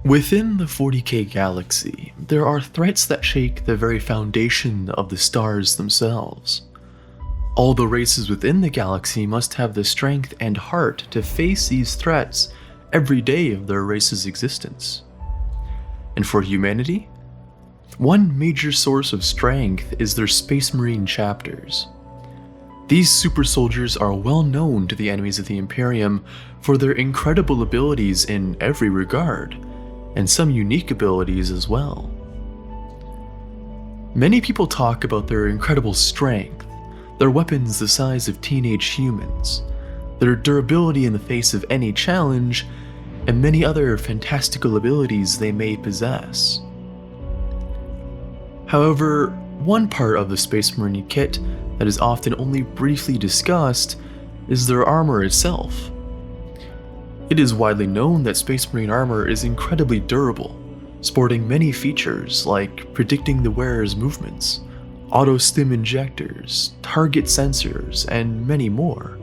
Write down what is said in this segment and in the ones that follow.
Within the 40K galaxy, there are threats that shake the very foundation of the stars themselves. All the races within the galaxy must have the strength and heart to face these threats every day of their race's existence. And for humanity, one major source of strength is their Space Marine chapters. These super soldiers are well known to the enemies of the Imperium for their incredible abilities in every regard, and some unique abilities as well. Many people talk about their incredible strength, their weapons the size of teenage humans, their durability in the face of any challenge, and many other fantastical abilities they may possess. However, one part of the Space Marine kit that is often only briefly discussed is their armor itself. It is widely known that Space Marine armor is incredibly durable, sporting many features like predicting the wearer's movements, auto-stim injectors, target sensors, and many more.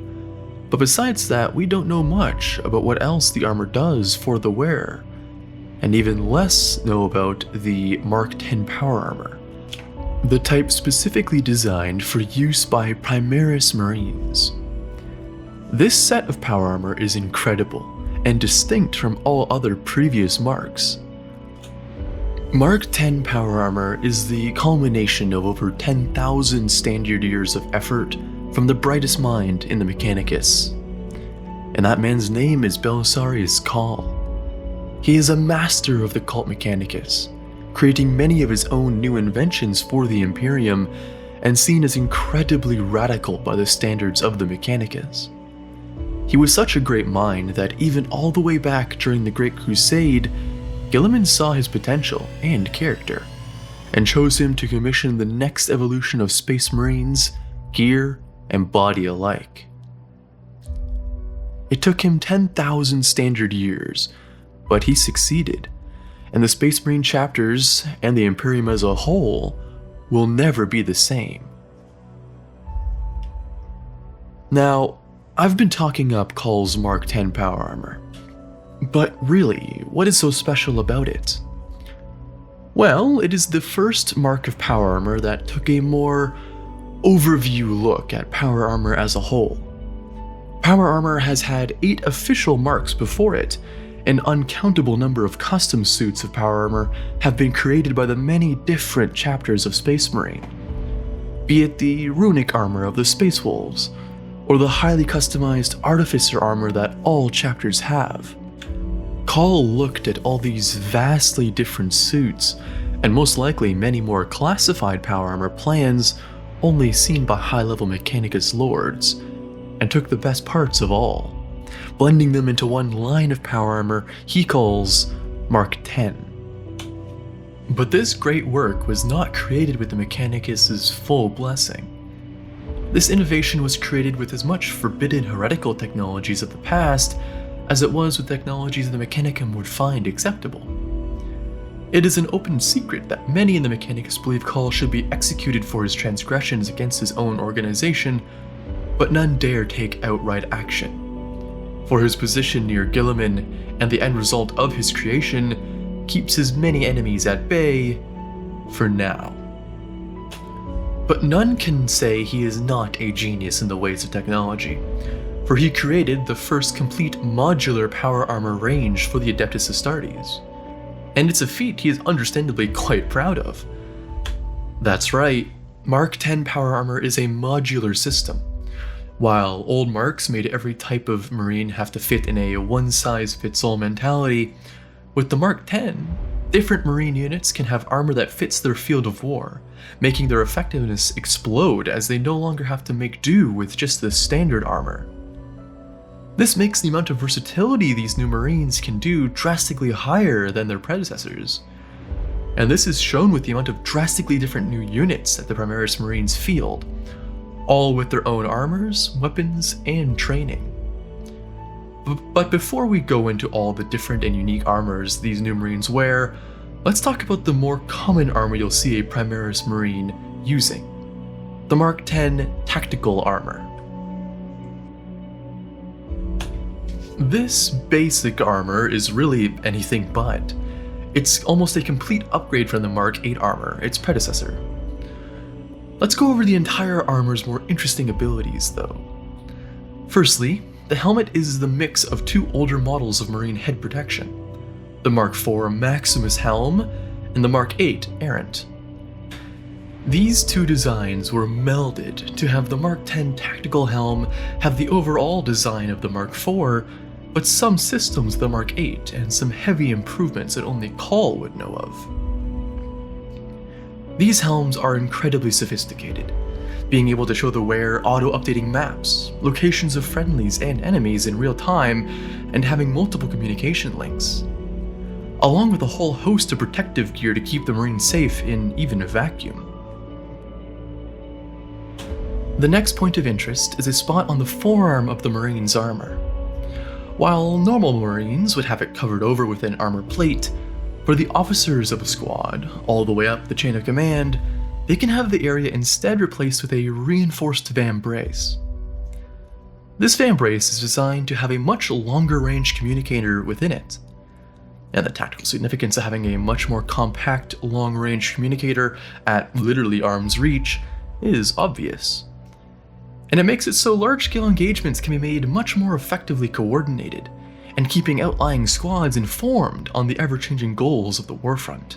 But besides that, we don't know much about what else the armor does for the wearer, and even less know about the Mark X power armor, the type specifically designed for use by Primaris Marines. This set of power armor is incredible and distinct from all other previous marks. Mark X power armor is the culmination of over 10,000 standard years of effort from the brightest mind in the Mechanicus. And that man's name is Belisarius Cawl. He is a master of the cult Mechanicus, creating many of his own new inventions for the Imperium and seen as incredibly radical by the standards of the Mechanicus. He was such a great mind that even all the way back during the Great Crusade, Guilliman saw his potential and character, and chose him to commission the next evolution of Space Marines, gear, and body alike. It took him 10,000 standard years, but he succeeded, and the Space Marine chapters, and the Imperium as a whole, will never be the same. Now, I've been talking up Call's Mark X power armor, but really, what is so special about it? Well, it is the first mark of power armor that took a more overview look at power armor as a whole. Power armor has had 8 official marks before it. An uncountable number of custom suits of power armor have been created by the many different chapters of Space Marine, be it the runic armor of the Space Wolves, or the highly customized artificer armor that all chapters have. Cawl looked at all these vastly different suits, and most likely many more classified power armor plans only seen by high-level Mechanicus lords, and took the best parts of all, blending them into one line of power armor he calls Mark X. But this great work was not created with the Mechanicus' full blessing. This innovation was created with as much forbidden heretical technologies of the past as it was with technologies the Mechanicum would find acceptable. It is an open secret that many in the Mechanicus believe Cawl should be executed for his transgressions against his own organization, but none dare take outright action. For his position near Guilliman and the end result of his creation keeps his many enemies at bay for now. But none can say he is not a genius in the ways of technology, for he created the first complete modular power armor range for the Adeptus Astartes, and it's a feat he is understandably quite proud of. That's right, Mark X power armor is a modular system. While old marks made every type of Marine have to fit in a one-size-fits-all mentality, with the Mark X, different Marine units can have armor that fits their field of war, making their effectiveness explode as they no longer have to make do with just the standard armor. This makes the amount of versatility these new Marines can do drastically higher than their predecessors. And this is shown with the amount of drastically different new units that the Primaris Marines field, all with their own armors, weapons, and training. But before we go into all the different and unique armors these new Marines wear, let's talk about the more common armor you'll see a Primaris Marine using: the Mark X tactical armor. This basic armor is really anything but. It's almost a complete upgrade from the Mark VIII armor, its predecessor. Let's go over the entire armor's more interesting abilities, though. Firstly, the helmet is the mix of two older models of Marine head protection, the Mark IV Maximus helm and the Mark VIII Errant. These two designs were melded to have the Mark X tactical helm have the overall design of the Mark IV, but some systems of the Mark VIII and some heavy improvements that only Call would know of. These helms are incredibly sophisticated, being able to show the wearer auto-updating maps, locations of friendlies and enemies in real time, and having multiple communication links, along with a whole host of protective gear to keep the Marine safe in even a vacuum. The next point of interest is a spot on the forearm of the Marine's armor. While normal Marines would have it covered over with an armor plate, for the officers of a squad, all the way up the chain of command, they can have the area instead replaced with a reinforced vambrace. This vambrace is designed to have a much longer range communicator within it, and the tactical significance of having a much more compact long-range communicator at literally arm's reach is obvious. And it makes it so large-scale engagements can be made much more effectively coordinated, and keeping outlying squads informed on the ever-changing goals of the warfront.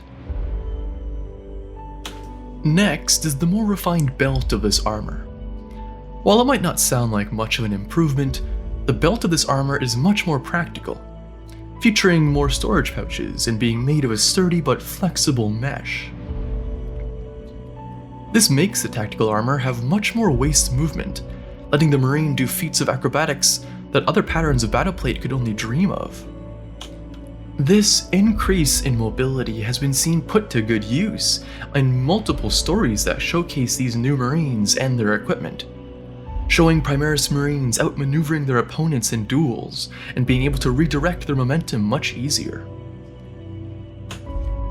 Next is the more refined belt of this armor. While it might not sound like much of an improvement, the belt of this armor is much more practical, featuring more storage pouches and being made of a sturdy but flexible mesh. This makes the tactical armor have much more waist movement, letting the Marine do feats of acrobatics that other patterns of battleplate could only dream of. This increase in mobility has been seen put to good use in multiple stories that showcase these new Marines and their equipment, showing Primaris Marines outmaneuvering their opponents in duels and being able to redirect their momentum much easier.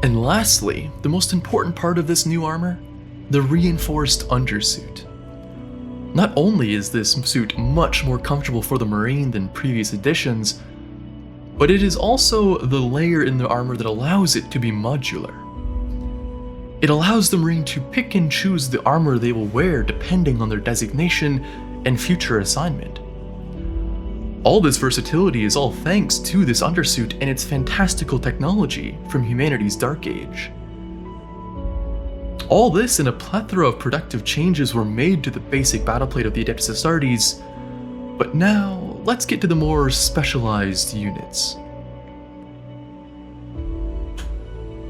And lastly, the most important part of this new armor, the reinforced undersuit. Not only is this suit much more comfortable for the Marine than previous editions, but it is also the layer in the armor that allows it to be modular. It allows the Marine to pick and choose the armor they will wear depending on their designation and future assignment. All this versatility is all thanks to this undersuit and its fantastical technology from humanity's Dark Age. All this and a plethora of productive changes were made to the basic battleplate of the Adeptus Astartes, but now let's get to the more specialized units.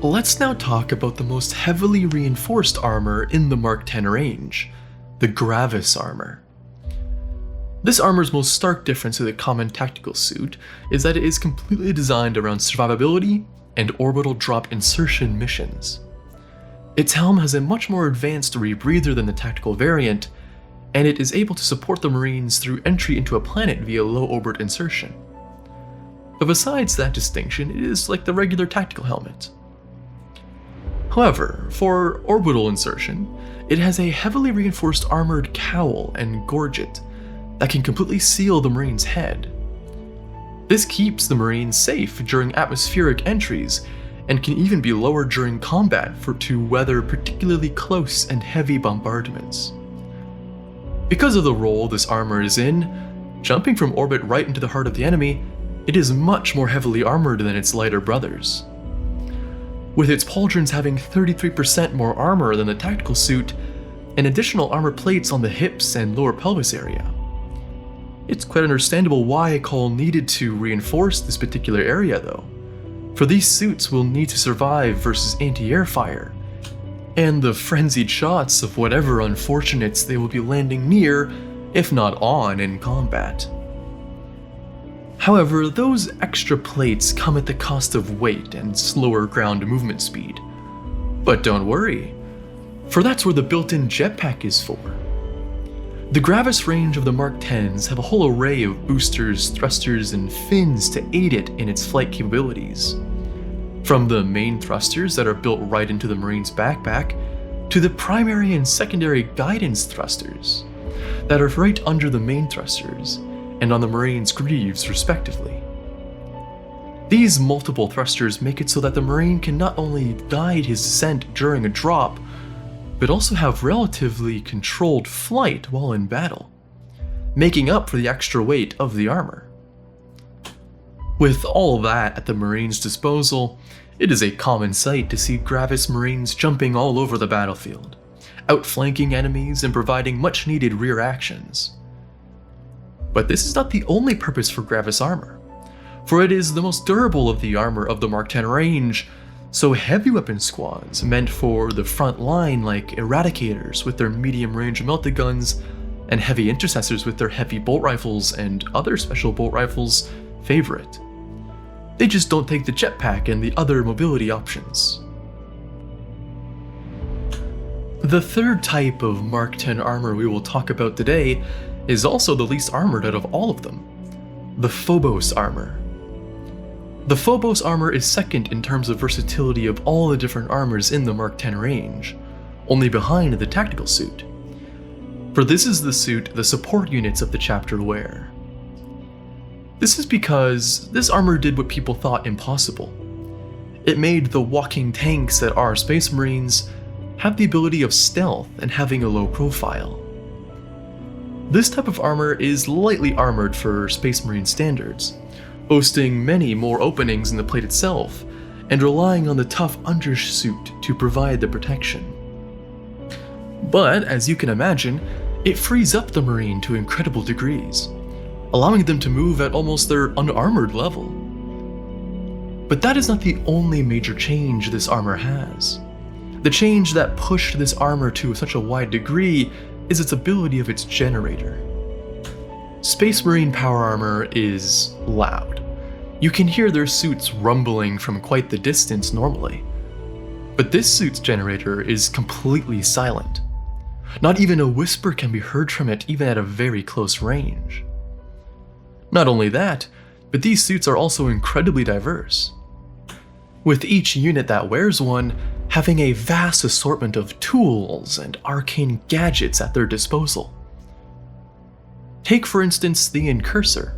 Let's now talk about the most heavily reinforced armor in the Mark X range, the Gravis armor. This armor's most stark difference to the common tactical suit is that it is completely designed around survivability and orbital drop insertion missions. Its helm has a much more advanced rebreather than the tactical variant, and it is able to support the Marines through entry into a planet via low orbit insertion. But besides that distinction, it is like the regular tactical helmet. However, for orbital insertion, it has a heavily reinforced armored cowl and gorget that can completely seal the Marine's head. This keeps the Marines safe during atmospheric entries, and can even be lowered during combat to weather particularly close and heavy bombardments. Because of the role this armor is in, jumping from orbit right into the heart of the enemy, it is much more heavily armored than its lighter brothers. With its pauldrons having 33% more armor than the tactical suit, and additional armor plates on the hips and lower pelvis area. It's quite understandable why Call needed to reinforce this particular area though, for these suits will need to survive versus anti-air fire, and the frenzied shots of whatever unfortunates they will be landing near, if not on, in combat. However, those extra plates come at the cost of weight and slower ground movement speed. But don't worry, for that's where the built-in jetpack is for. The Gravis range of the Mark X's have a whole array of boosters, thrusters, and fins to aid it in its flight capabilities. From the main thrusters that are built right into the Marine's backpack, to the primary and secondary guidance thrusters that are right under the main thrusters and on the Marine's greaves respectively. These multiple thrusters make it so that the Marine can not only guide his descent during a drop, but also have relatively controlled flight while in battle, making up for the extra weight of the armor. With all that at the Marine's disposal, it is a common sight to see Gravis Marines jumping all over the battlefield, outflanking enemies and providing much needed rear actions. But this is not the only purpose for Gravis armor, for it is the most durable of the armor of the Mark X range, so heavy weapon squads meant for the front line like Eradicators with their medium range melta guns, and heavy intercessors with their heavy bolt rifles and other special bolt rifles favor it. They just don't take the jetpack and the other mobility options. The third type of Mark X armor we will talk about today is also the least armored out of all of them, the Phobos armor. The Phobos armor is second in terms of versatility of all the different armors in the Mark X range, only behind the tactical suit. For this is the suit the support units of the chapter wear. This is because this armor did what people thought impossible. It made the walking tanks that are Space Marines have the ability of stealth and having a low profile. This type of armor is lightly armored for Space Marine standards, boasting many more openings in the plate itself, and relying on the tough undersuit to provide the protection. But, as you can imagine, it frees up the Marine to incredible degrees, allowing them to move at almost their unarmored level. But that is not the only major change this armor has. The change that pushed this armor to such a wide degree is its ability of its generator. Space Marine power armor is loud. You can hear their suits rumbling from quite the distance normally. But this suit's generator is completely silent. Not even a whisper can be heard from it even at a very close range. Not only that, but these suits are also incredibly diverse, with each unit that wears one having a vast assortment of tools and arcane gadgets at their disposal. Take for instance the Incursor.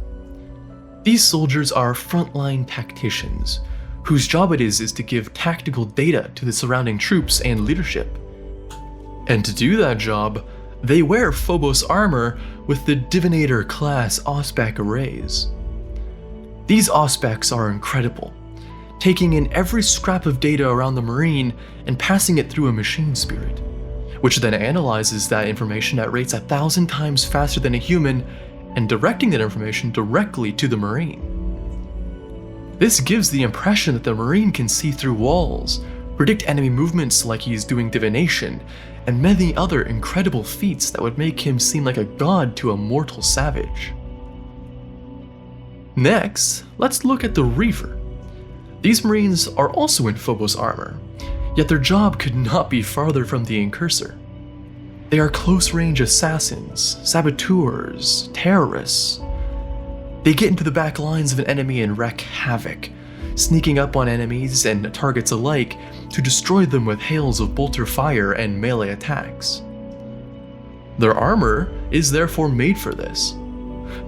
These soldiers are frontline tacticians, whose job it is to give tactical data to the surrounding troops and leadership. And to do that job, they wear Phobos armor with the Divinator class Auspex arrays. These Auspex are incredible, taking in every scrap of data around the Marine and passing it through a machine spirit, which then analyzes that information at rates 1,000 times faster than a human and directing that information directly to the Marine. This gives the impression that the Marine can see through walls, predict enemy movements like he's doing divination, and many other incredible feats that would make him seem like a god to a mortal savage. Next, let's look at the Reaver. These Marines are also in Phobos armor, yet their job could not be farther from the Incursor. They are close-range assassins, saboteurs, terrorists. They get into the back lines of an enemy and wreak havoc, sneaking up on enemies and targets alike to destroy them with hails of bolter fire and melee attacks. Their armor is therefore made for this.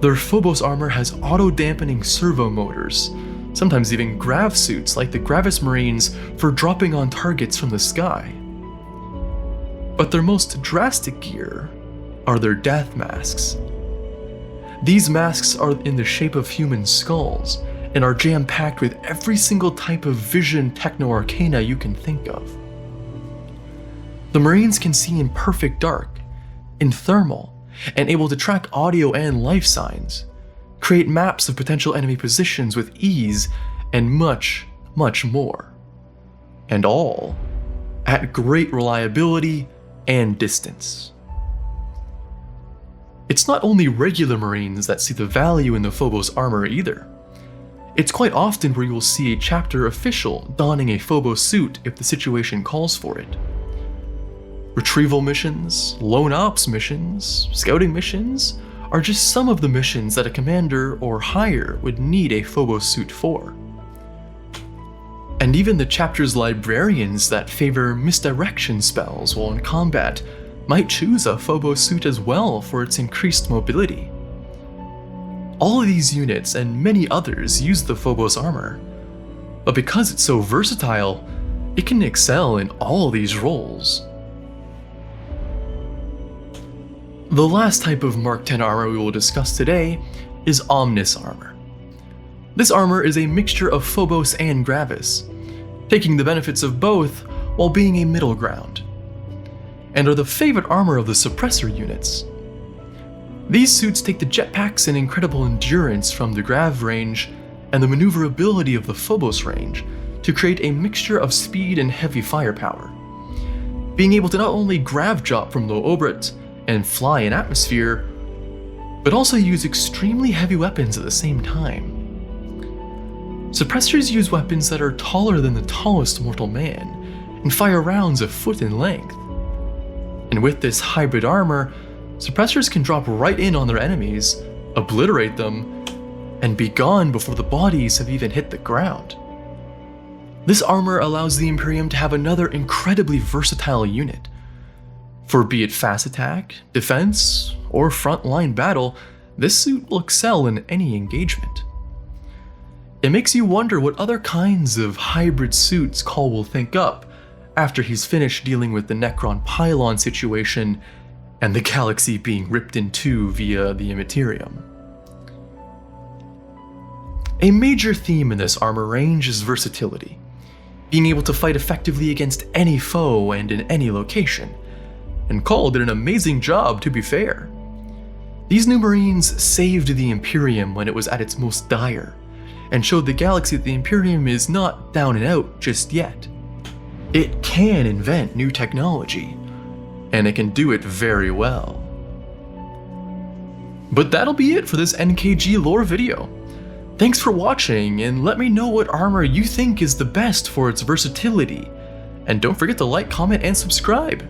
Their Phobos armor has auto-dampening servo motors, sometimes even grav suits like the Gravis Marines for dropping on targets from the sky. But their most drastic gear are their death masks. These masks are in the shape of human skulls and are jam-packed with every single type of vision techno-arcana you can think of. The Marines can see in perfect dark, in thermal, and able to track audio and life signs, create maps of potential enemy positions with ease, and much, much more. And all at great reliability and distance. It's not only regular Marines that see the value in the Phobos armor either. It's quite often where you will see a chapter official donning a Phobos suit if the situation calls for it. Retrieval missions, lone ops missions, scouting missions are just some of the missions that a commander or higher would need a Phobos suit for. And even the chapter's librarians that favor misdirection spells while in combat might choose a Phobos suit as well for its increased mobility. All of these units and many others use the Phobos armor, but because it's so versatile, it can excel in all these roles. The last type of Mark X armor we will discuss today is Omnis armor. This armor is a mixture of Phobos and Gravis, taking the benefits of both while being a middle ground, and are the favorite armor of the suppressor units. These suits take the jetpacks and incredible endurance from the Grav range and the maneuverability of the Phobos range to create a mixture of speed and heavy firepower, being able to not only Grav drop from low orbit and fly in atmosphere, but also use extremely heavy weapons at the same time. Suppressors use weapons that are taller than the tallest mortal man and fire rounds a foot in length. And with this hybrid armor, suppressors can drop right in on their enemies, obliterate them, and be gone before the bodies have even hit the ground. This armor allows the Imperium to have another incredibly versatile unit. For be it fast attack, defense, or frontline battle, this suit will excel in any engagement. It makes you wonder what other kinds of hybrid suits Call will think up after he's finished dealing with the Necron pylon situation and the galaxy being ripped in two via the Imperium. A major theme in this armor range is versatility, being able to fight effectively against any foe and in any location, and Call did an amazing job, to be fair. These new Marines saved the Imperium when it was at its most dire, and showed the galaxy that the Imperium is not down and out just yet. It can invent new technology, and it can do it very well. But that'll be it for this NKG lore video. Thanks for watching, and let me know what armor you think is the best for its versatility. And don't forget to like, comment, and subscribe.